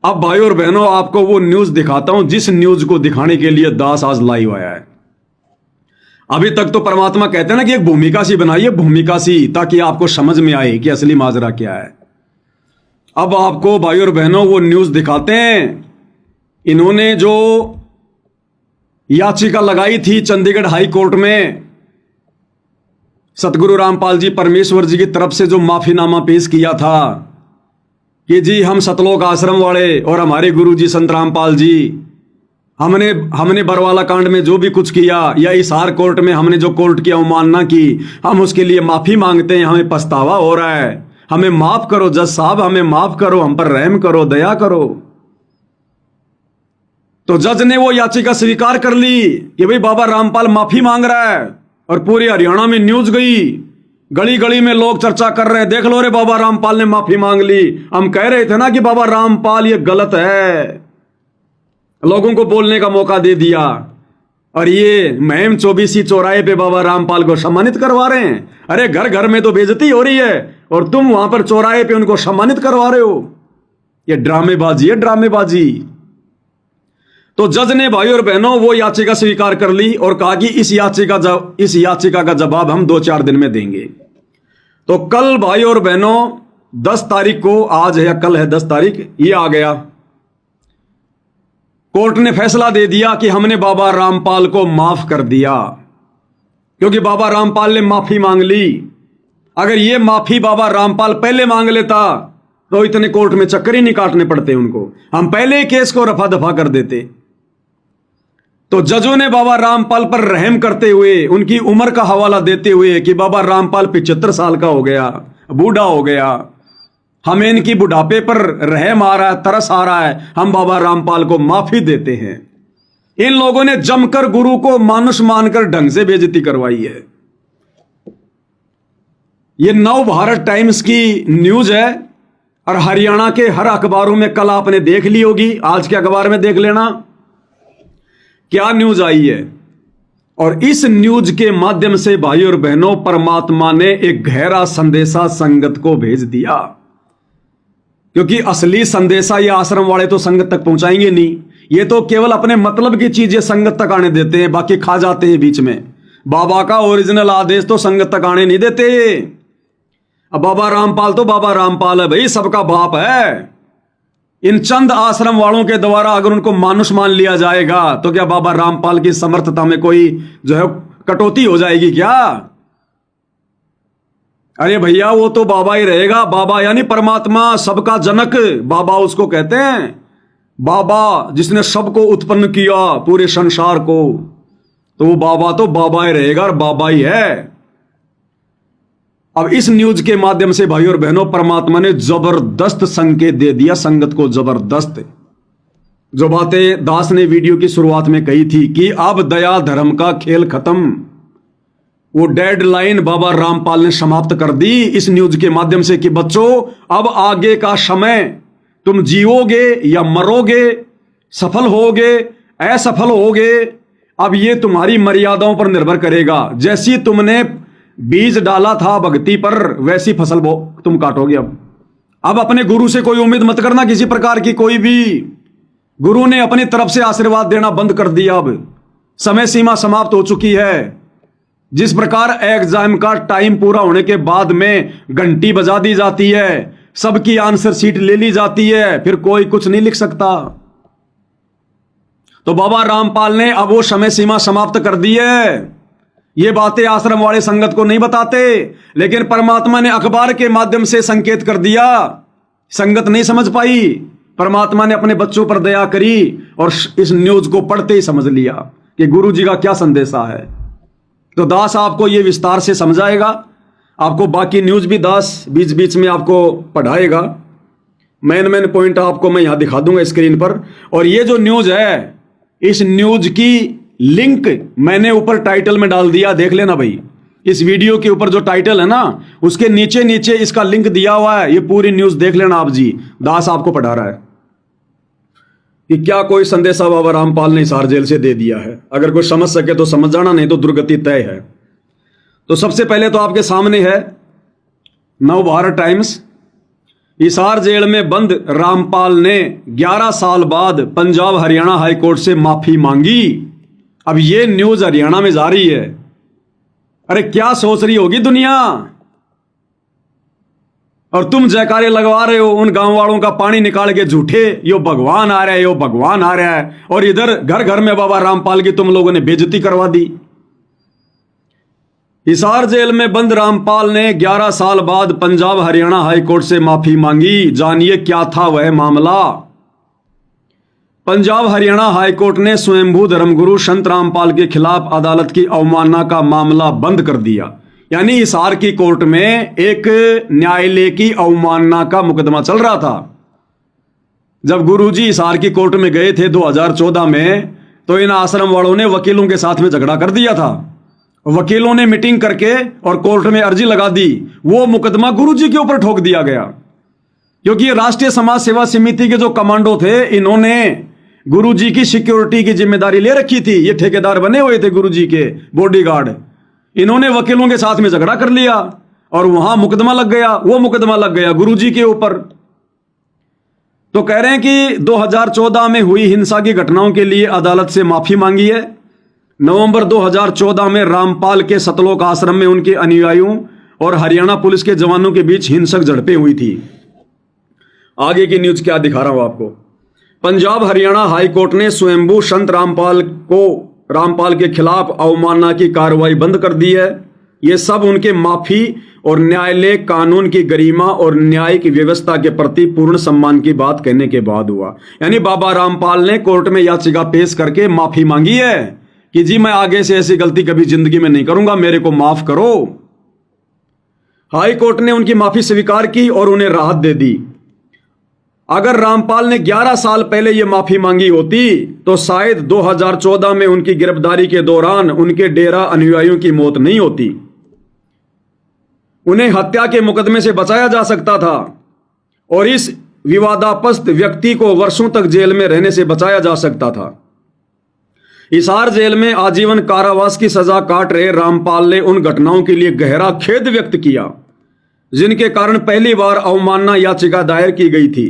अब भाई और बहनों, आपको वो न्यूज दिखाता हूं जिस न्यूज को दिखाने के लिए दास आज लाइव आया है। अभी तक तो परमात्मा कहते हैं ना कि एक भूमिका सी बनाइए, भूमिका सी, ताकि आपको समझ में आए कि असली माजरा क्या है। अब आपको भाई और बहनों वो न्यूज दिखाते हैं। इन्होंने जो याचिका लगाई थी चंडीगढ़ हाई कोर्ट में, सतगुरु रामपाल जी परमेश्वर जी की तरफ से जो माफीनामा पेश किया था कि जी हम सतलोक आश्रम वाले और हमारे गुरु जी संत रामपाल जी, हमने बरवाला कांड में जो भी कुछ किया या हिसार कोर्ट में हमने जो कोर्ट की अवमानना की, हम उसके लिए माफी मांगते हैं। हमें पछतावा हो रहा है, हमें माफ करो जज साहब, हमें माफ करो, हम पर रहम करो, दया करो। तो जज ने वो याचिका स्वीकार कर ली कि भाई बाबा रामपाल माफी मांग रहा है, और पूरे हरियाणा में न्यूज गई, गली गली में लोग चर्चा कर रहे हैं, देख लो रे बाबा रामपाल ने माफी मांग ली। हम कह रहे थे ना कि बाबा रामपाल ये गलत है, लोगों को बोलने का मौका दे दिया, और ये महम 24 चौराहे पे बाबा रामपाल को सम्मानित करवा रहे हैं। अरे घर घर में तो बेइज्जती हो रही है और तुम वहां पर चौराहे पे उनको सम्मानित करवा रहे हो। ये ड्रामेबाजी है, ड्रामेबाजी। तो जज ने भाई और बहनों वो याचिका स्वीकार कर ली और कहा कि इस याचिका का जवाब हम 2-4 दिन में देंगे। तो कल भाई और बहनों 10 तारीख को, आज है या कल है 10 तारीख, ये आ गया। कोर्ट ने फैसला दे दिया कि हमने बाबा रामपाल को माफ कर दिया, क्योंकि बाबा रामपाल ने माफी मांग ली। अगर ये माफी बाबा रामपाल पहले मांग लेता तो इतने कोर्ट में चक्कर ही नहीं काटने पड़ते उनको, हम पहले ही केस को रफा दफा कर देते। तो जजों ने बाबा रामपाल पर रहम करते हुए उनकी उम्र का हवाला देते हुए कि बाबा रामपाल 75 साल का हो गया, बूढ़ा हो गया, हमें इनकी बुढ़ापे पर रहम आ रहा है, तरस आ रहा है, हम बाबा रामपाल को माफी देते हैं। इन लोगों ने जमकर गुरु को मानुष मानकर ढंग से बेइज्जती करवाई है। ये नव भारत टाइम्स की न्यूज है और हरियाणा के हर अखबारों में कल आपने देख ली होगी, आज के अखबार में देख लेना क्या न्यूज आई है। और इस न्यूज के माध्यम से भाई और बहनों, परमात्मा ने एक गहरा संदेशा संगत को भेज दिया, क्योंकि असली संदेशा ये आश्रम वाले तो संगत तक पहुंचाएंगे नहीं। ये तो केवल अपने मतलब की चीजें संगत तक आने देते हैं, बाकी खा जाते हैं बीच में। बाबा का ओरिजिनल आदेश तो संगत तक आने नहीं देते। अब बाबा रामपाल तो बाबा रामपाल है भाई, सबका बाप है। इन चंद आश्रम वालों के द्वारा अगर उनको मानुष मान लिया जाएगा तो क्या बाबा रामपाल की समर्थता में कोई जो है कटौती हो जाएगी क्या? अरे भैया वो तो बाबा ही रहेगा। बाबा यानी परमात्मा, सबका जनक, बाबा उसको कहते हैं। बाबा जिसने सबको उत्पन्न किया, पूरे संसार को, तो वो बाबा तो बाबा ही रहेगा और बाबा ही है। अब इस न्यूज के माध्यम से भाई और बहनों, परमात्मा ने जबरदस्त संकेत दे दिया संगत को, जबरदस्त। जो बातें दास ने वीडियो की शुरुआत में कही थी कि अब दया धर्म का खेल खत्म, वो डेडलाइन बाबा रामपाल ने समाप्त कर दी इस न्यूज के माध्यम से कि बच्चों अब आगे का समय, तुम जियोगे या मरोगे, सफल होगे असफल होगे, अब ये तुम्हारी मर्यादाओं पर निर्भर करेगा। जैसी तुमने बीज डाला था भक्ति पर, वैसी फसल तुम काटोगे। अब अपने गुरु से कोई उम्मीद मत करना किसी प्रकार की, कोई भी। गुरु ने अपनी तरफ से आशीर्वाद देना बंद कर दिया। अब समय सीमा समाप्त हो चुकी है। जिस प्रकार एग्जाम का टाइम पूरा होने के बाद में घंटी बजा दी जाती है, सबकी आंसर शीट ले ली जाती है, फिर कोई कुछ नहीं लिख सकता। तो बाबा रामपाल ने अब वो समय सीमा समाप्त कर दी है। ये बातें आश्रम वाले संगत को नहीं बताते, लेकिन परमात्मा ने अखबार के माध्यम से संकेत कर दिया। संगत नहीं समझ पाई, परमात्मा ने अपने बच्चों पर दया करी और इस न्यूज को पढ़ते ही समझ लिया कि गुरु जी का क्या संदेशा है। तो दास आपको ये विस्तार से समझाएगा, आपको बाकी न्यूज भी दास बीच बीच में आपको पढ़ाएगा। मेन पॉइंट आपको मैं यहां दिखा दूंगा स्क्रीन पर। और ये जो न्यूज है, इस न्यूज की लिंक मैंने ऊपर टाइटल में डाल दिया, देख लेना भाई। इस वीडियो के ऊपर जो टाइटल है ना, उसके नीचे नीचे इसका लिंक दिया हुआ है। ये पूरी न्यूज देख लेना आप जी। दास आपको पढ़ा रहा है कि क्या कोई संदेशा बाबा रामपाल ने हिसार जेल से दे दिया है। अगर कोई समझ सके तो समझ जाना, नहीं तो दुर्गति तय है। तो सबसे पहले तो आपके सामने है नव भारत टाइम्स। हिसार जेल में बंद रामपाल ने 11 साल बाद पंजाब हरियाणा हाईकोर्ट से माफी मांगी। अब ये न्यूज हरियाणा में जा रही है। अरे क्या सोच रही होगी दुनिया, और तुम जयकारे लगवा रहे हो उन गांव वालों का पानी निकाल के झूठे, यो भगवान आ रहा है, यो भगवान आ रहा है, और इधर घर घर में बाबा रामपाल की तुम लोगों ने बेइज्जती करवा दी। हिसार जेल में बंद रामपाल ने 11 साल बाद पंजाब हरियाणा हाईकोर्ट से माफी मांगी। जानिए क्या था वह मामला। पंजाब हरियाणा हाईकोर्ट ने स्वयंभू धर्मगुरु संत रामपाल के खिलाफ अदालत की अवमानना का मामला बंद कर दिया। यानी हिसार की कोर्ट में एक न्यायालय की अवमानना का मुकदमा चल रहा था। जब गुरुजी हिसार की कोर्ट में गए थे 2014 में, तो इन आश्रम वालों ने वकीलों के साथ में झगड़ा कर दिया था। वकीलों ने मीटिंग करके और कोर्ट में अर्जी लगा दी। वो मुकदमा गुरुजी के ऊपर ठोक दिया गया, क्योंकि राष्ट्रीय समाज सेवा समिति के जो कमांडो थे, इन्होंने गुरुजी की सिक्योरिटी की जिम्मेदारी ले रखी थी। ये ठेकेदार बने हुए थे गुरुजी के बॉडीगार्ड। इन्होंने वकीलों के साथ में झगड़ा कर लिया और वहां मुकदमा लग गया। वो मुकदमा लग गया गुरुजी के ऊपर। तो कह रहे हैं कि 2014 में हुई हिंसा की घटनाओं के लिए अदालत से माफी मांगी है। नवंबर 2014 में रामपाल के सतलोक आश्रम में उनके अनुयायियों और हरियाणा पुलिस के जवानों के बीच हिंसक झड़पें हुई थी। आगे की न्यूज क्या दिखा रहा हूं आपको। पंजाब हरियाणा हाईकोर्ट ने स्वयंभू संत रामपाल के खिलाफ अवमानना की कार्रवाई बंद कर दी है। यह सब उनके माफी और न्यायालय कानून की गरिमा और न्यायिक व्यवस्था के प्रति पूर्ण सम्मान की बात कहने के बाद हुआ। यानी बाबा रामपाल ने कोर्ट में याचिका पेश करके माफी मांगी है कि जी मैं आगे से ऐसी गलती कभी जिंदगी में नहीं करूंगा, मेरे को माफ करो। हाई कोर्ट ने उनकी माफी स्वीकार की और उन्हें राहत दे दी। अगर रामपाल ने 11 साल पहले यह माफी मांगी होती तो शायद 2014 में उनकी गिरफ्तारी के दौरान उनके डेरा अनुयायियों की मौत नहीं होती। उन्हें हत्या के मुकदमे से बचाया जा सकता था और इस विवादास्पद व्यक्ति को वर्षों तक जेल में रहने से बचाया जा सकता था। हिसार जेल में आजीवन कारावास की सजा काट रहे रामपाल ने उन घटनाओं के लिए गहरा खेद व्यक्त किया जिनके कारण पहली बार अवमानना याचिका दायर की गई थी।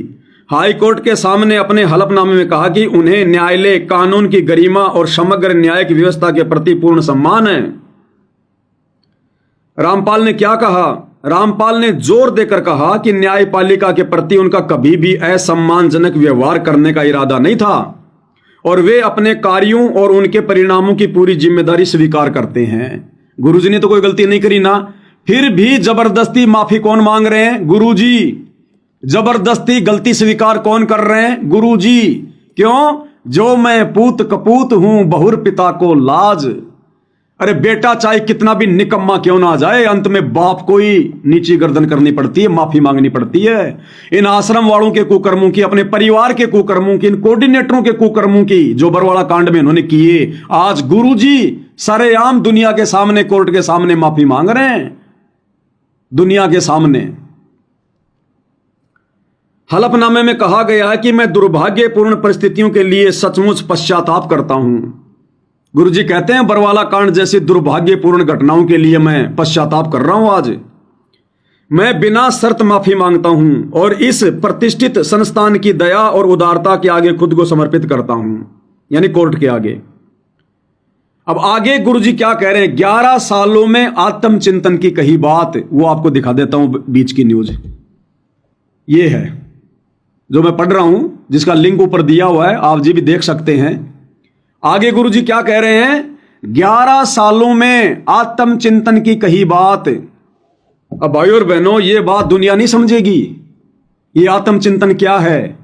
हाईकोर्ट के सामने अपने हलफनामे में कहा कि उन्हें न्यायालय कानून की गरिमा और समग्र न्यायिक व्यवस्था के प्रति पूर्ण सम्मान है। रामपाल ने क्या कहा? रामपाल ने जोर देकर कहा कि न्यायपालिका के प्रति उनका कभी भी असम्मानजनक व्यवहार करने का इरादा नहीं था और वे अपने कार्यों और उनके परिणामों की पूरी जिम्मेदारी स्वीकार करते हैं। गुरुजी ने तो कोई गलती नहीं करी ना, फिर भी जबरदस्ती माफी कौन मांग रहे हैं? गुरुजी। जबरदस्ती गलती स्वीकार कौन कर रहे हैं? गुरुजी। क्यों? जो मैं पूत कपूत हूं बहुर पिता को लाज। अरे बेटा चाहे कितना भी निकम्मा क्यों ना आ जाए, अंत में बाप को ही नीची गर्दन करनी पड़ती है, माफी मांगनी पड़ती है। इन आश्रम वालों के कुकर्मों की, अपने परिवार के कुकर्मों की, इन कोऑर्डिनेटरों के कुकर्मों की जो बरवाड़ा कांड में इन्होंने किए, आज गुरुजी सरेआम दुनिया के सामने, कोर्ट के सामने माफी मांग रहे हैं। दुनिया के सामने हलफनामे में कहा गया है कि मैं दुर्भाग्यपूर्ण परिस्थितियों के लिए सचमुच पश्चाताप करता हूं। गुरुजी कहते हैं बरवाला कांड जैसी दुर्भाग्यपूर्ण घटनाओं के लिए मैं पश्चाताप कर रहा हूं। आज मैं बिना शर्त माफी मांगता हूं और इस प्रतिष्ठित संस्थान की दया और उदारता के आगे खुद को समर्पित करता हूं, यानी कोर्ट के आगे। अब आगे गुरुजी क्या कह रहे हैं? 11 सालों में आत्मचिंतन की कही बात, वो आपको दिखा देता हूं। बीच की न्यूज ये है जो मैं पढ़ रहा हूं, जिसका लिंक ऊपर दिया हुआ है, आप जी भी देख सकते हैं। आगे गुरुजी क्या कह रहे हैं? 11 सालों में आत्मचिंतन की कही बात। अब भाई और बहनों, ये बात दुनिया नहीं समझेगी। ये आत्मचिंतन क्या है,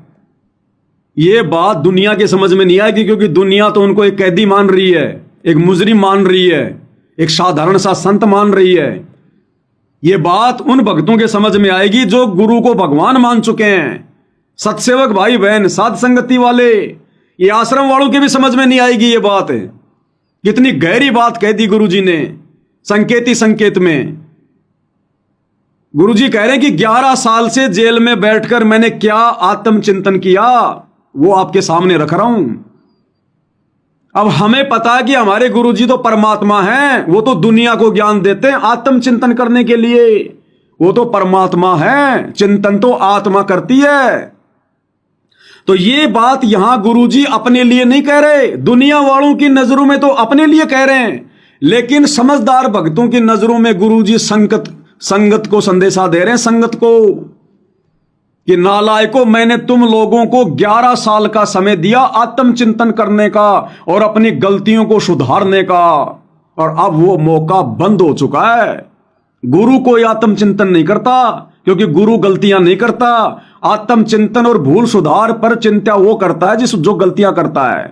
ये बात दुनिया के समझ में नहीं आएगी, क्योंकि दुनिया तो उनको एक कैदी मान रही है, एक मुजरिम मान रही है, एक साधारण सा संत मान रही है। ये बात उन भक्तों के समझ में आएगी जो गुरु को भगवान मान चुके हैं। सत्सेवक भाई बहन, साध संगति वाले, ये आश्रम वालों के भी समझ में नहीं आएगी ये बात। कितनी गहरी बात कह दी गुरुजी ने संकेती संकेत में। गुरुजी कह रहे हैं कि 11 साल से जेल में बैठकर मैंने क्या आत्मचिंतन किया, वो आपके सामने रख रहा हूं। अब हमें पता है कि हमारे गुरुजी तो परमात्मा हैं, वो तो दुनिया को ज्ञान देते हैं आत्मचिंतन करने के लिए। वो तो परमात्मा है, चिंतन तो आत्मा करती है। तो ये बात यहां गुरुजी अपने लिए नहीं कह रहे, दुनिया वालों की नजरों में तो अपने लिए कह रहे हैं, लेकिन समझदार भक्तों की नजरों में गुरुजी संगत को संदेशा दे रहे हैं, संगत को, कि नालायकों, मैंने तुम लोगों को 11 साल का समय दिया आत्मचिंतन करने का और अपनी गलतियों को सुधारने का, और अब वो मौका बंद हो चुका है। गुरु कोई आत्मचिंतन नहीं करता, क्योंकि गुरु गलतियां नहीं करता। आत्मचिंतन और भूल सुधार पर चिंता वो करता है जो गलतियां करता है।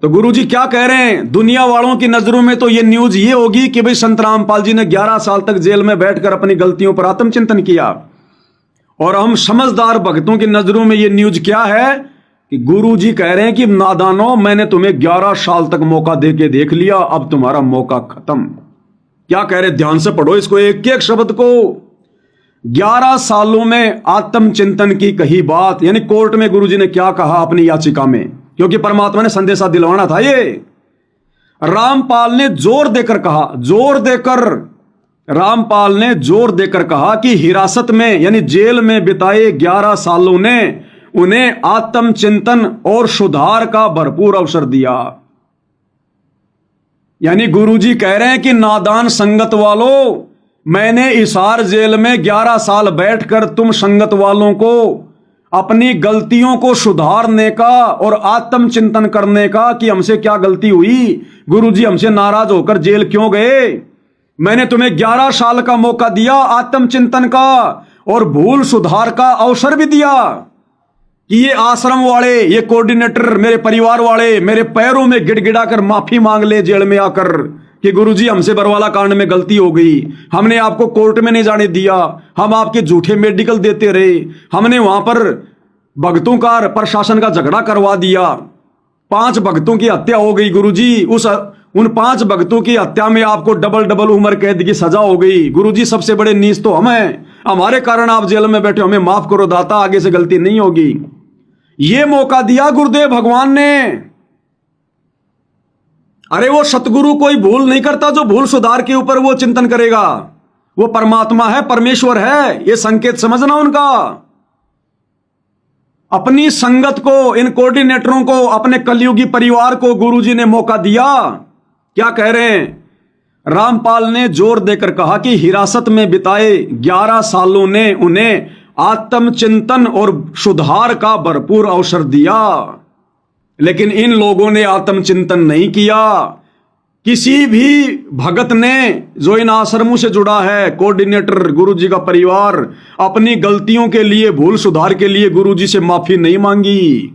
तो गुरुजी क्या कह रहे हैं, दुनिया वालों की नजरों में तो ये न्यूज ये होगी कि भाई संत रामपाल जी ने 11 साल तक जेल में बैठकर अपनी गलतियों पर आत्मचिंतन किया, और हम समझदार भक्तों की नजरों में ये न्यूज क्या है कि गुरुजी कह रहे हैं कि नादानो, मैंने तुम्हें 11 साल तक मौका देके देख लिया, अब तुम्हारा मौका खत्म। क्या कह रहे, ध्यान से पढ़ो इसको, एक एक शब्द को। 11 सालों में आत्मचिंतन की कही बात, यानी कोर्ट में गुरुजी ने क्या कहा अपनी याचिका में, क्योंकि परमात्मा ने संदेशा दिलवाना था। ये रामपाल ने जोर देकर कहा, रामपाल ने जोर देकर कहा कि हिरासत में यानी जेल में बिताए 11 सालों ने उन्हें आत्मचिंतन और सुधार का भरपूर अवसर दिया। यानी गुरुजी कह रहे हैं कि नादान संगत वालों, मैंने हिसार जेल में 11 साल बैठकर तुम संगत वालों को अपनी गलतियों को सुधारने का और आत्मचिंतन करने का कि हमसे क्या गलती हुई, गुरुजी हमसे नाराज होकर जेल क्यों गए, मैंने तुम्हें 11 साल का मौका दिया आत्मचिंतन का और भूल सुधार का अवसर भी दिया, कि ये आश्रम वाले, ये कोऑर्डिनेटर, मेरे परिवार वाले मेरे पैरों में गिड़गिड़ाकर माफी मांग ले जेल में आकर कि गुरुजी हमसे बरवाला कांड में गलती हो गई, हमने आपको कोर्ट में नहीं जाने दिया, हम आपके झूठे मेडिकल देते रहे, हमने वहां पर भक्तों का प्रशासन का झगड़ा करवा दिया, 5 भक्तों की हत्या हो गई गुरुजी, उन 5 भक्तों की हत्या में आपको डबल उम्र कैद की सजा हो गई। गुरुजी सबसे बड़े नीच तो हम हैं, हमारे कारण आप जेल में बैठे, हमें माफ करो दाता, आगे से गलती नहीं होगी। ये मौका दिया गुरुदेव भगवान ने। अरे वो सतगुरु कोई भूल नहीं करता जो भूल सुधार के ऊपर वो चिंतन करेगा, वो परमात्मा है, परमेश्वर है, ये संकेत समझना उनका। अपनी संगत को, इन कोऑर्डिनेटरों को, अपने कलयुगी परिवार को गुरुजी ने मौका दिया। क्या कह रहे हैं, रामपाल ने जोर देकर कहा कि हिरासत में बिताए 11 सालों ने उन्हें आत्मचिंतन और सुधार का भरपूर अवसर दिया, लेकिन इन लोगों ने आत्मचिंतन नहीं किया। किसी भी भगत ने जो इन आश्रमों से जुड़ा है, कोऑर्डिनेटर, गुरुजी का परिवार, अपनी गलतियों के लिए, भूल सुधार के लिए गुरुजी से माफी नहीं मांगी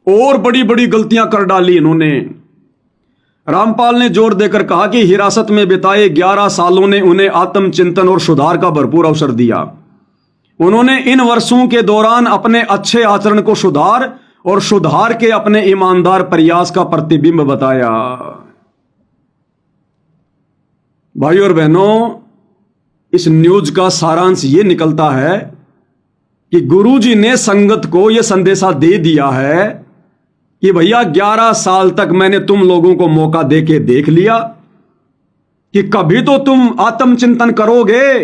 और बड़ी बड़ी गलतियां कर डाली इन्होंने। रामपाल ने जोर देकर कहा कि हिरासत में बिताए 11 सालों ने उन्हें आत्मचिंतन और सुधार का भरपूर अवसर दिया। उन्होंने इन वर्षों के दौरान अपने अच्छे आचरण को सुधार और सुधार के अपने ईमानदार प्रयास का प्रतिबिंब बताया। भाइयों और बहनों, इस न्यूज का सारांश ये निकलता है कि गुरुजी ने संगत को यह संदेशा दे दिया है कि भैया 11 साल तक मैंने तुम लोगों को मौका देके देख लिया कि कभी तो तुम आत्मचिंतन करोगे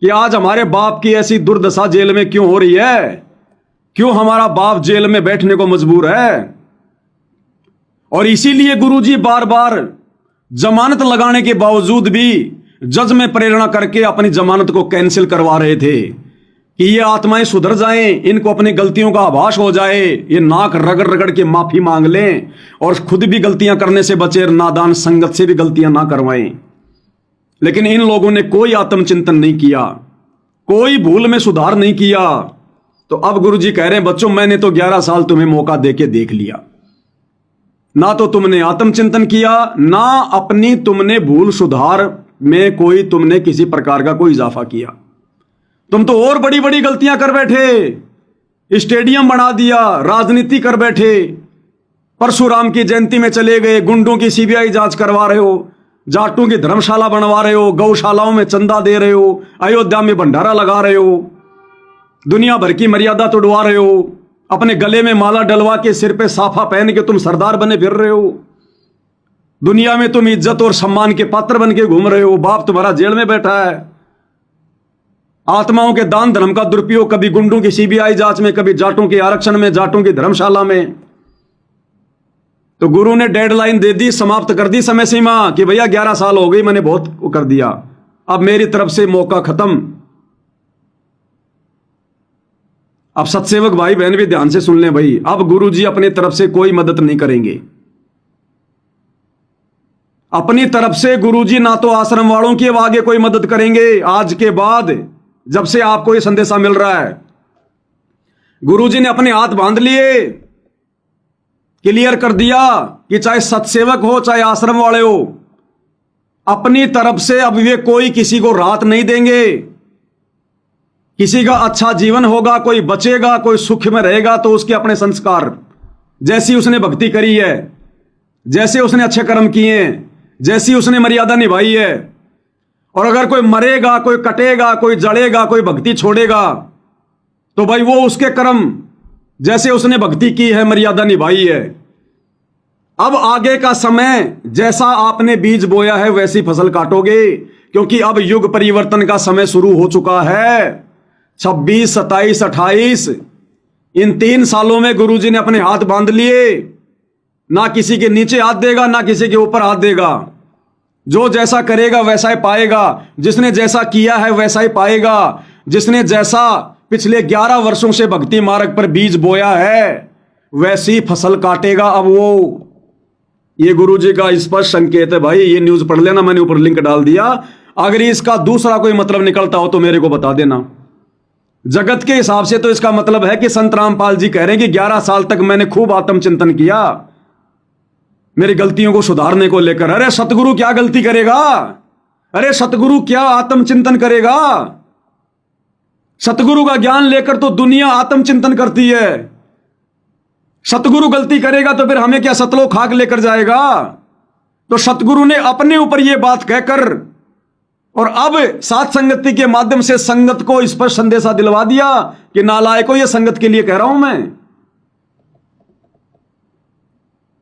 कि आज हमारे बाप की ऐसी दुर्दशा जेल में क्यों हो रही है, क्यों हमारा बाप जेल में बैठने को मजबूर है। और इसीलिए गुरुजी बार बार जमानत लगाने के बावजूद भी जज में प्रेरणा करके अपनी जमानत को कैंसिल करवा रहे थे कि ये आत्माएं सुधर जाएं, इनको अपनी गलतियों का आभास हो जाए, ये नाक रगड़ रगड़ के माफी मांग लें और खुद भी गलतियां करने से बचे, नादान संगत से भी गलतियां ना करवाएं। लेकिन इन लोगों ने कोई आत्मचिंतन नहीं किया, कोई भूल में सुधार नहीं किया। तो अब गुरुजी कह रहे हैं, बच्चों मैंने तो 11 साल तुम्हें मौका देके देख लिया, ना तो तुमने आत्मचिंतन किया, ना अपनी तुमने भूल सुधार में कोई तुमने किसी प्रकार का कोई इजाफा किया। तुम तो और बड़ी बड़ी गलतियां कर बैठे, स्टेडियम बना दिया, राजनीति कर बैठे, परशुराम की जयंती में चले गए, गुंडों की सीबीआई जांच करवा रहे हो, जाटों की धर्मशाला बनवा रहे हो, गौशालाओं में चंदा दे रहे हो, अयोध्या में भंडारा लगा रहे हो, दुनिया भर की मर्यादा तोड़वा रहे हो, अपने गले में माला डलवा के सिर पे साफा पहन के तुम सरदार बने फिर रहे हो, दुनिया में तुम इज्जत और सम्मान के पात्र बन के घूम रहे हो, बाप तुम्हारा जेल में बैठा है। आत्माओं के दान धर्म का दुरुपयोग, कभी गुंडों की सीबीआई जांच में, कभी जाटों के आरक्षण में, जाटों की धर्मशाला में। तो गुरु ने डेडलाइन दे दी, समाप्त कर दी समय सीमा कि भैया 11 साल हो गई, मैंने बहुत कर दिया, अब मेरी तरफ से मौका खत्म। अब सत्सेवक भाई बहन भी ध्यान से सुन लें भाई, अब गुरु जी अपनी तरफ से कोई मदद नहीं करेंगे। अपनी तरफ से गुरु जी ना तो आश्रम वालों की अब आगे कोई मदद करेंगे। आज के बाद जब से आपको ये संदेशा मिल रहा है, गुरु जी ने अपने हाथ बांध लिए, क्लियर कर दिया कि चाहे सत्सेवक हो चाहे आश्रम वाले हो, अपनी तरफ से अब वे कोई किसी को राहत नहीं देंगे। किसी का अच्छा जीवन होगा, कोई बचेगा, कोई सुख में रहेगा तो उसके अपने संस्कार, जैसी उसने भक्ति करी है, जैसे उसने अच्छे कर्म किए हैं, जैसी उसने मर्यादा निभाई है। और अगर कोई मरेगा, कोई कटेगा, कोई जड़ेगा, कोई भक्ति छोड़ेगा, तो भाई वो उसके कर्म, जैसे उसने भक्ति की है, मर्यादा निभाई है। अब आगे का समय जैसा आपने बीज बोया है वैसी फसल काटोगे, क्योंकि अब युग परिवर्तन का समय शुरू हो चुका है। 26, 27, 28 इन 3 सालों में गुरुजी ने अपने हाथ बांध लिए। ना किसी के नीचे हाथ देगा, ना किसी के ऊपर हाथ देगा। जो जैसा करेगा वैसा ही पाएगा, जिसने जैसा किया है वैसा ही पाएगा। जिसने जैसा पिछले 11 वर्षों से भक्ति मार्ग पर बीज बोया है वैसी फसल काटेगा अब वो। ये गुरुजी का स्पष्ट संकेत है भाई, ये न्यूज पढ़ लेना, मैंने ऊपर लिंक डाल दिया। अगर इसका दूसरा कोई मतलब निकलता हो तो मेरे को बता देना। जगत के हिसाब से तो इसका मतलब है कि संत रामपाल जी कह रहे हैं कि 11 साल तक मैंने खूब आत्मचिंतन किया मेरी गलतियों को सुधारने को लेकर। अरे सतगुरु क्या गलती करेगा? अरे सतगुरु क्या आत्मचिंतन करेगा? सतगुरु का ज्ञान लेकर तो दुनिया आत्मचिंतन करती है। सतगुरु गलती करेगा तो फिर हमें क्या सतलोक खाक लेकर जाएगा? तो सतगुरु ने अपने ऊपर यह बात कहकर और अब साथ संगति के माध्यम से संगत को स्पष्ट संदेशा दिलवा दिया कि नालायकों, यह संगत के लिए कह रहा हूं मैं।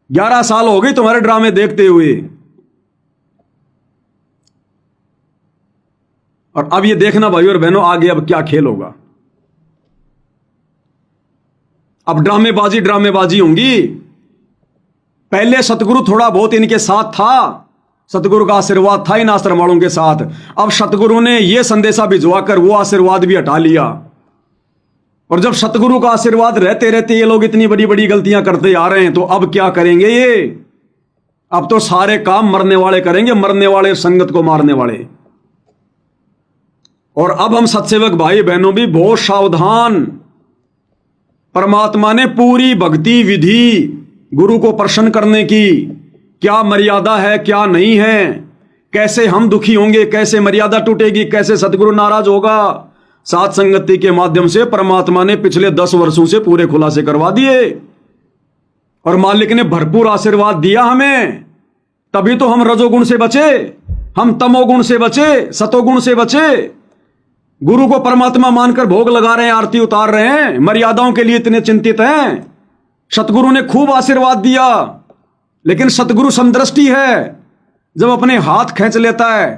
11 साल हो गए तुम्हारे ड्रामे देखते हुए, और अब ये देखना भाई और बहनों आगे अब क्या खेल होगा। अब ड्रामेबाजी होंगी। पहले सतगुरु थोड़ा बहुत इनके साथ था, सतगुरु का आशीर्वाद था इन आश्रम वालों के साथ। अब सतगुरु ने यह संदेशा भिजवाकर वो आशीर्वाद भी हटा लिया। और जब सतगुरु का आशीर्वाद रहते रहते ये लोग इतनी बड़ी बड़ी गलतियां करते आ रहे हैं, तो अब क्या करेंगे ये? अब तो सारे काम मरने वाले करेंगे, मरने वाले संगत को मारने वाले। और अब हम सत्सेवक भाई बहनों भी बहुत सावधान। परमात्मा ने पूरी भक्ति विधि गुरु को प्रसन्न करने की क्या मर्यादा है, क्या नहीं है, कैसे हम दुखी होंगे, कैसे मर्यादा टूटेगी, कैसे सतगुरु नाराज होगा, साथ संगति के माध्यम से परमात्मा ने पिछले 10 वर्षों से पूरे खुलासे करवा दिए। और मालिक ने भरपूर आशीर्वाद दिया हमें, तभी तो हम रजोगुण से बचे, हम तमोगुण से बचे, सतोगुण से बचे। गुरु को परमात्मा मानकर भोग लगा रहे हैं, आरती उतार रहे हैं, मर्यादाओं के लिए इतने चिंतित हैं। सतगुरु ने खूब आशीर्वाद दिया, लेकिन सतगुरु समदृष्टि है। जब अपने हाथ खींच लेता है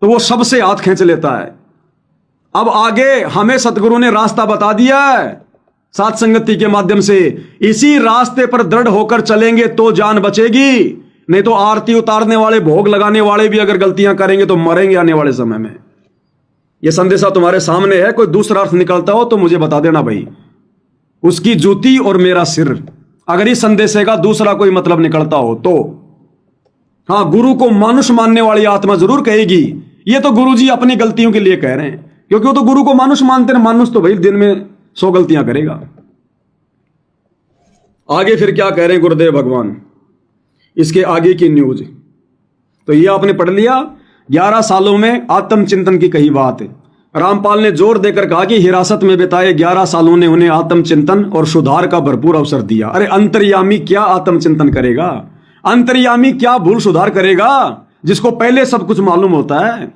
तो वो सबसे हाथ खींच लेता है। अब आगे हमें सतगुरु ने रास्ता बता दिया है साथ संगति के माध्यम से। इसी रास्ते पर दृढ़ होकर चलेंगे तो जान बचेगी, नहीं तो आरती उतारने वाले, भोग लगाने वाले भी अगर गलतियां करेंगे तो मरेंगे आने वाले समय में। यह संदेशा तुम्हारे सामने है, कोई दूसरा अर्थ निकलता हो तो मुझे बता देना भाई। उसकी जूती और मेरा सिर, अगर इस संदेशे का दूसरा कोई मतलब निकलता हो तो। हां, गुरु को मानुष मानने वाली आत्मा जरूर कहेगी ये तो गुरु जी अपनी गलतियों के लिए कह रहे हैं, क्योंकि वो तो गुरु को मानुष मानते हैं। मानुष तो भाई दिन में 100 गलतियां करेगा। आगे फिर क्या कह रहे हैं गुरुदेव भगवान, इसके आगे की न्यूज तो ये आपने पढ़ लिया। 11 सालों में आत्मचिंतन की कही बात। रामपाल ने जोर देकर कहा कि हिरासत में बिताए 11 सालों ने उन्हें आत्मचिंतन और सुधार का भरपूर अवसर दिया। अरे अंतर्यामी क्या आत्मचिंतन करेगा? अंतर्यामी क्या भूल सुधार करेगा, जिसको पहले सब कुछ मालूम होता है?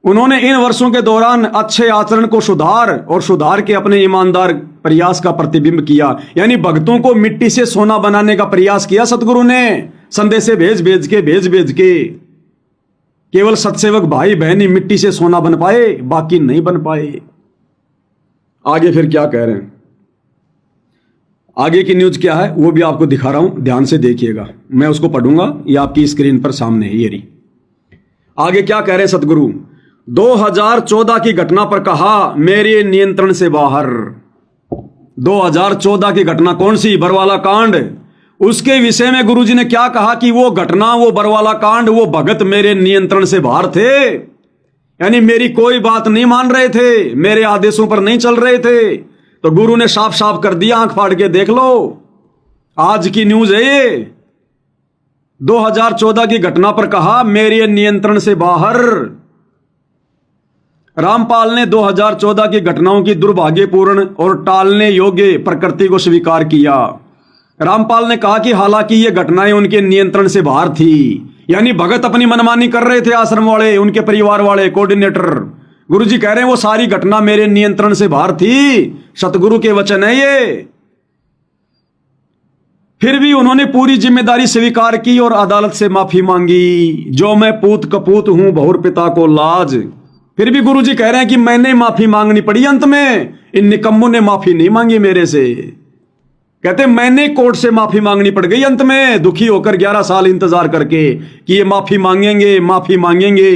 उन्होंने इन वर्षों के दौरान अच्छे आचरण को सुधार और सुधार के अपने ईमानदार प्रयास का प्रतिबिंब किया। यानी भक्तों को मिट्टी से सोना बनाने का प्रयास किया सतगुरु ने, संदेशे भेज भेज के केवल सत्सेवक भाई बहन ही मिट्टी से सोना बन पाए, बाकी नहीं बन पाए। आगे फिर क्या कह रहे हैं, आगे की न्यूज क्या है वो भी आपको दिखा रहा हूं, ध्यान से देखिएगा। मैं उसको पढ़ूंगा, ये आपकी स्क्रीन पर सामने है, ये रही। आगे क्या कह रहे हैं सतगुरु, 2014 की घटना पर कहा मेरे नियंत्रण से बाहर। 2014 की घटना कौन सी, बरवाला कांड। उसके विषय में गुरुजी ने क्या कहा कि वो घटना, वो बरवाला कांड, वो भगत मेरे नियंत्रण से बाहर थे, यानी मेरी कोई बात नहीं मान रहे थे, मेरे आदेशों पर नहीं चल रहे थे। तो गुरु ने साफ साफ कर दिया, आंख फाड़ के देख लो, आज की न्यूज है ये। 2014 की घटना पर कहा मेरे नियंत्रण से बाहर। रामपाल ने 2014 की घटनाओं की दुर्भाग्यपूर्ण और टालने योग्य प्रकृति को स्वीकार किया। रामपाल ने कहा कि हालांकि ये घटनाएं उनके नियंत्रण से बाहर थी, यानी भगत अपनी मनमानी कर रहे थे, आश्रम वाले, उनके परिवार वाले, कोऑर्डिनेटर। गुरुजी कह रहे हैं वो सारी घटना मेरे नियंत्रण से बाहर थी, सतगुरु के वचन है ये। फिर भी उन्होंने पूरी जिम्मेदारी स्वीकार की और अदालत से माफी मांगी। जो मैं पूत कपूत हूं बहुर पिता को लाज। फिर भी गुरुजी कह रहे हैं कि मैंने माफी मांगनी पड़ी अंत में, इन निकम्मों ने माफी नहीं मांगी मेरे से। कहते मैंने कोर्ट से माफी मांगनी पड़ गई अंत में, दुखी होकर 11 साल इंतजार करके कि ये माफी मांगेंगे, माफी मांगेंगे,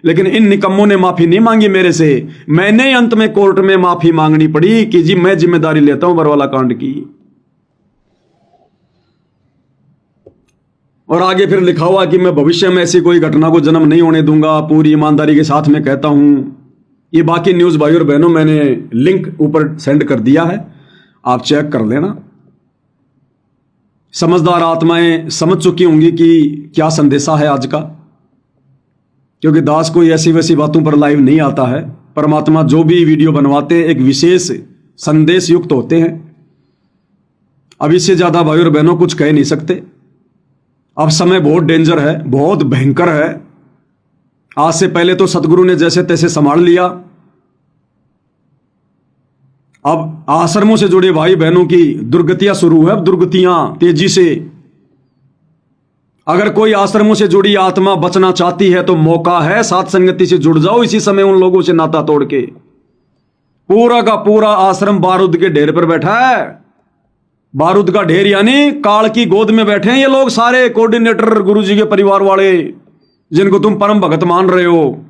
लेकिन इन निकम्मों ने माफी नहीं मांगी मेरे से। मैंने अंत में कोर्ट में माफी मांगनी पड़ी कि जी मैं जिम्मेदारी लेता हूं बरवाला कांड की। और आगे फिर लिखा हुआ कि मैं भविष्य में ऐसी कोई घटना को जन्म नहीं होने दूंगा, पूरी ईमानदारी के साथ में कहता हूं। ये बाकी न्यूज भाई और बहनों मैंने लिंक ऊपर सेंड कर दिया है, आप चेक कर लेना। समझदार आत्माएं समझ चुकी होंगी कि क्या संदेशा है आज का, क्योंकि दास कोई ऐसी वैसी बातों पर लाइव नहीं आता है। परमात्मा जो भी वीडियो बनवाते हैं एक विशेष संदेश युक्त होते हैं। अब इससे ज्यादा भाई और बहनों कुछ कह नहीं सकते। अब समय बहुत डेंजर है, बहुत भयंकर है। आज से पहले तो सतगुरु ने जैसे तैसे संभाल लिया, अब आश्रमों से जुड़े भाई बहनों की दुर्गतियां शुरू है, अब दुर्गतियां तेजी से। अगर कोई आश्रमों से जुड़ी आत्मा बचना चाहती है तो मौका है, साथ संगति से जुड़ जाओ इसी समय उन लोगों से नाता तोड़ के। पूरा का पूरा आश्रम बारूद के ढेर पर बैठा है। बारूद का ढेर यानी काल की गोद में बैठे हैं ये लोग सारे, कोऑर्डिनेटर, गुरुजी के परिवार वाले, जिनको तुम परम भगत मान रहे हो।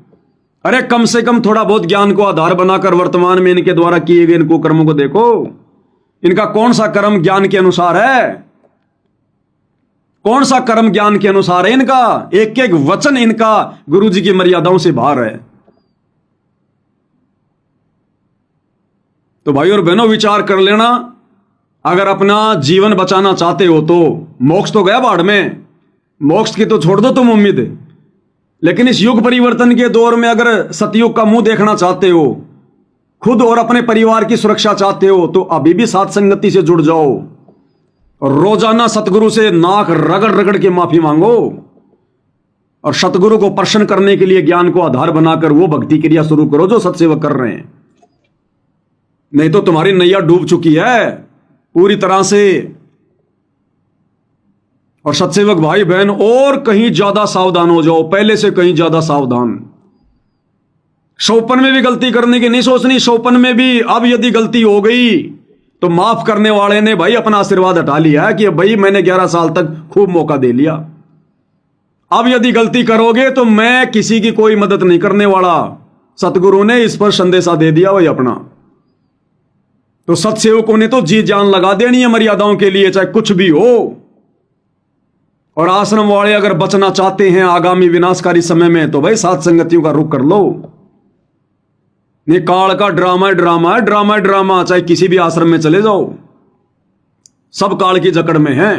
अरे कम से कम थोड़ा बहुत ज्ञान को आधार बनाकर वर्तमान में इनके द्वारा किए गए इनको कर्मों को देखो। इनका कौन सा कर्म ज्ञान के अनुसार है, कौन सा कर्म ज्ञान के अनुसार है इनका। एक एक वचन इनका गुरुजी की मर्यादाओं से बाहर है। तो भाई और बहनों विचार कर लेना, अगर अपना जीवन बचाना चाहते हो तो मोक्ष तो गया बाढ़ में, मोक्ष की तो छोड़ दो तुम उम्मीद, लेकिन इस युग परिवर्तन के दौर में अगर सतयुग का मुंह देखना चाहते हो, खुद और अपने परिवार की सुरक्षा चाहते हो, तो अभी भी साथ संगति से जुड़ जाओ और रोजाना सतगुरु से नाक रगड़ रगड़ के माफी मांगो और सतगुरु को प्रसन्न करने के लिए ज्ञान को आधार बनाकर वो भक्ति क्रिया शुरू करो जो सत्सेवक कर रहे हैं। नहीं तो तुम्हारी नैया डूब चुकी है पूरी तरह से। और सत्सेवक भाई बहन और कहीं ज्यादा सावधान हो जाओ, पहले से कहीं ज्यादा सावधान। शोपन में भी गलती करने की नहीं सोचनी। शोपन में भी अब यदि गलती हो गई तो माफ करने वाले ने भाई अपना आशीर्वाद हटा लिया कि भाई मैंने 11 साल तक खूब मौका दे लिया। अब यदि गलती करोगे तो मैं किसी की कोई मदद नहीं करने वाला। सतगुरु ने इस पर संदेशा दे दिया भाई अपना। तो सत्सेवकों ने तो जी जान लगा देनी है मर्यादाओं के लिए, चाहे कुछ भी हो। और आश्रम वाले अगर बचना चाहते हैं आगामी विनाशकारी समय में तो भाई सात संगतियों का रुख कर लो। ये काल का ड्रामा है, ड्रामा है, ड्रामा है, ड्रामा। चाहे किसी भी आश्रम में चले जाओ, सब काल की जकड़ में हैं।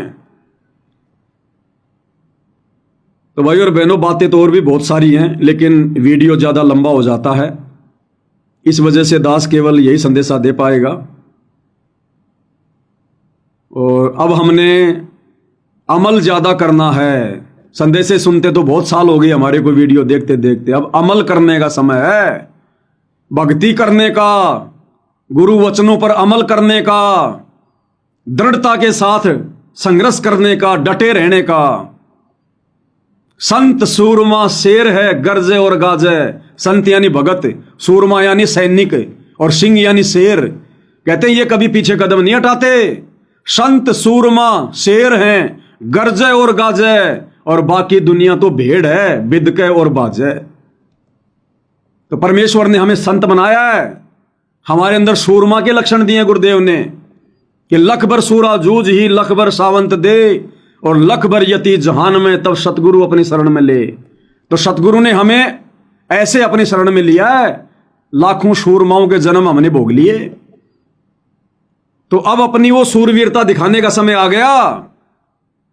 तो भाई और बहनों बातें तो और भी बहुत सारी हैं, लेकिन वीडियो ज्यादा लंबा हो जाता है, इस वजह से दास केवल यही संदेशा दे पाएगा। और अब हमने अमल ज्यादा करना है। संदेशे सुनते तो बहुत साल हो गए हमारे को, वीडियो देखते देखते। अब अमल करने का समय है, भक्ति करने का, गुरु वचनों पर अमल करने का, दृढ़ता के साथ संघर्ष करने का, डटे रहने का। संत सूरमा शेर है गरजे और गाजे। संत यानी भगत, सूरमा यानी सैनिक, और सिंह यानी शेर। कहते हैं ये कभी पीछे कदम नहीं हटाते। संत सूरमा शेर हैं गरजे और गाजे, और बाकी दुनिया तो भेड़ है बिदके और बाजे। तो परमेश्वर ने हमें संत बनाया है, हमारे अंदर सूरमा के लक्षण दिए गुरुदेव ने कि लख भर सूरा जूझ ही लख भर सावंत दे, और लख भर यति जहान में तब सतगुरु अपनी शरण में ले। तो सतगुरु ने हमें ऐसे अपनी शरण में लिया है, लाखों सूरमाओं के जन्म हमने भोग लिए। तो अब अपनी वो सूरवीरता दिखाने का समय आ गया।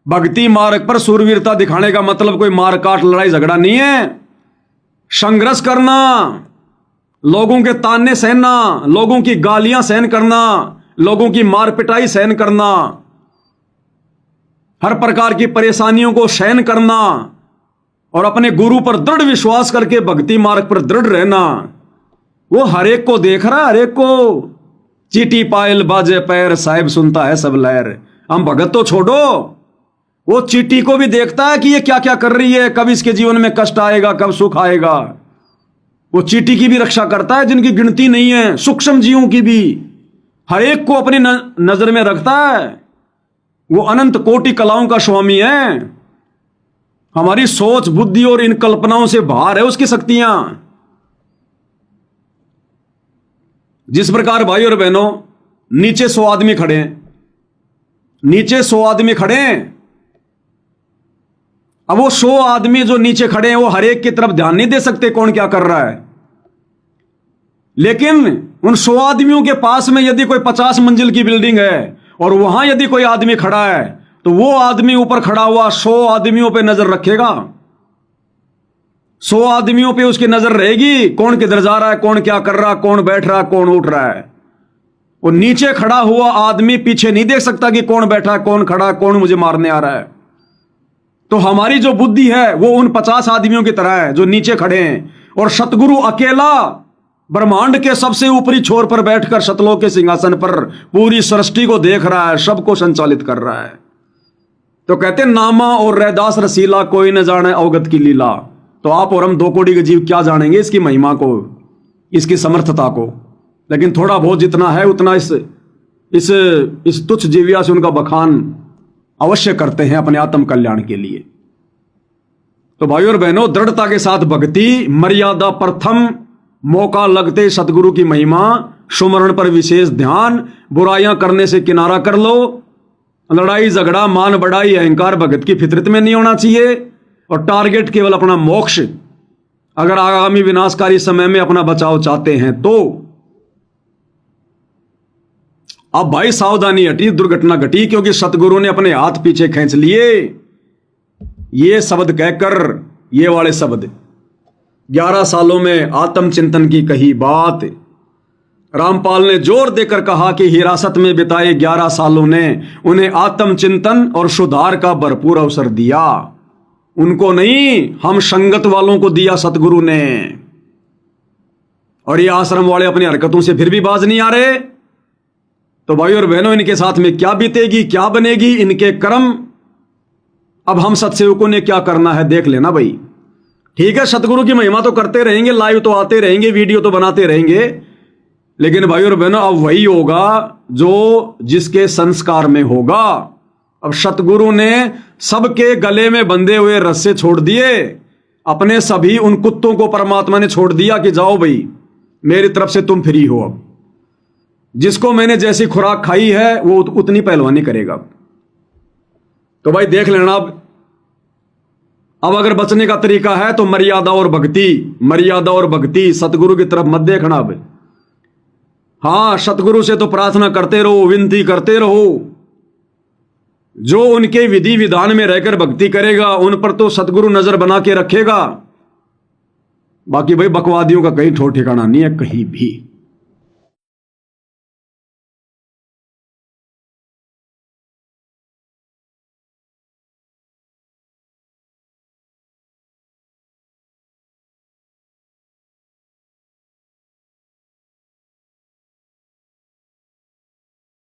भक्ति मार्ग पर सूरवीरता दिखाने का मतलब कोई मार काट लड़ाई झगड़ा नहीं है। संघर्ष करना, लोगों के ताने सहना, लोगों की गालियां सहन करना, लोगों की मार पिटाई सहन करना, हर प्रकार की परेशानियों को सहन करना, और अपने गुरु पर दृढ़ विश्वास करके भक्ति मार्ग पर दृढ़ रहना। वो हर एक को देख रहा है, हर एक को। चीटी पायल बाजे पैर साहिब सुनता है सब लहर। हम भगत तो छोड़ो, वो चीटी को भी देखता है कि ये क्या क्या कर रही है, कब इसके जीवन में कष्ट आएगा, कब सुख आएगा। वो चीटी की भी रक्षा करता है जिनकी गिनती नहीं है, सूक्ष्म जीवों की भी। हर एक को अपनी नजर में रखता है। वो अनंत कोटि कलाओं का स्वामी है। हमारी सोच बुद्धि और इन कल्पनाओं से बाहर है उसकी शक्तियां। जिस प्रकार भाई और बहनों नीचे 100 आदमी खड़े हैं, नीचे 100 आदमी खड़े हैं। अब वो 100 आदमी जो नीचे खड़े हैं वो हर एक की तरफ ध्यान नहीं दे सकते कौन क्या कर रहा है। लेकिन उन 100 आदमियों के पास में यदि कोई 50 मंजिल की बिल्डिंग है और वहां यदि कोई आदमी खड़ा है, तो वो आदमी ऊपर खड़ा हुआ 100 आदमियों पे नजर रखेगा। 100 आदमियों पे उसकी नजर रहेगी, कौन किधर जा रहा है, कौन क्या कर रहा है, कौन बैठ रहा है, कौन उठ रहा है। वो नीचे खड़ा हुआ आदमी पीछे नहीं देख सकता कि कौन बैठा है, कौन खड़ा है, कौन मुझे मारने आ रहा है। तो हमारी जो बुद्धि है वो उन 50 आदमियों की तरह है जो नीचे खड़े हैं, और सतगुरु अकेला ब्रह्मांड के सबसे ऊपरी छोर पर बैठकर सतलोक के सिंहासन पर पूरी सृष्टि को देख रहा है, सबको संचालित कर रहा है। तो कहते नामा और रैदास रसीला कोई न जाने अवगत की लीला। तो आप और हम 2 कोटि के जीव क्या जानेंगे इसकी महिमा को, इसकी समर्थता को। लेकिन थोड़ा बहुत जितना है उतना इस तुच्छ जीविया से उनका बखान अवश्य करते हैं अपने आत्म कल्याण के लिए। तो भाइयों और बहनों, दृढ़ता के साथ भक्ति, मर्यादा प्रथम, मौका लगते सतगुरु की महिमा, सुमरण पर विशेष ध्यान, बुराइयां करने से किनारा कर लो। लड़ाई झगड़ा मान बढ़ाई अहंकार भगत की फितरत में नहीं होना चाहिए, और टारगेट केवल अपना मोक्ष। अगर आगामी विनाशकारी समय में अपना बचाव चाहते हैं तो अब भाई सावधानी हटी, दुर्घटना घटी, क्योंकि सतगुरु ने अपने हाथ पीछे खींच लिए। ये शब्द कहकर, ये वाले शब्द 11 सालों में आत्मचिंतन की कही बात। रामपाल ने जोर देकर कहा कि हिरासत में बिताए 11 सालों ने उन्हें आत्मचिंतन और सुधार का भरपूर अवसर दिया। उनको नहीं, हम संगत वालों को दिया सतगुरु ने। और ये आश्रम वाले अपनी हरकतों से फिर भी बाज नहीं आ रहे। तो भाई और बहनों, इनके साथ में क्या बीतेगी, क्या बनेगी इनके कर्म। अब हम सत्सेवकों ने क्या करना है देख लेना भाई। ठीक है, सतगुरु की महिमा तो करते रहेंगे, लाइव तो आते रहेंगे, वीडियो तो बनाते रहेंगे, लेकिन भाई और बहनों अब वही होगा जो जिसके संस्कार में होगा। अब सतगुरु ने सबके गले में बंधे हुए रस्से छोड़ दिए, अपने सभी उन कुत्तों को परमात्मा ने छोड़ दिया कि जाओ भाई मेरी तरफ से तुम फ्री हो। अब जिसको मैंने जैसी खुराक खाई है वो उतनी पहलवानी करेगा। तो भाई देख लेना। अब अगर बचने का तरीका है तो मर्यादा और भक्ति, मर्यादा और भक्ति, सतगुरु की तरफ मत देखना। अब हाँ, सतगुरु से तो प्रार्थना करते रहो, विनती करते रहो। जो उनके विधि विधान में रहकर भक्ति करेगा उन पर तो सतगुरु नजर बना के रखेगा। बाकी भाई बकवादियों का कहीं ठोर ठिकाना नहीं है कहीं भी।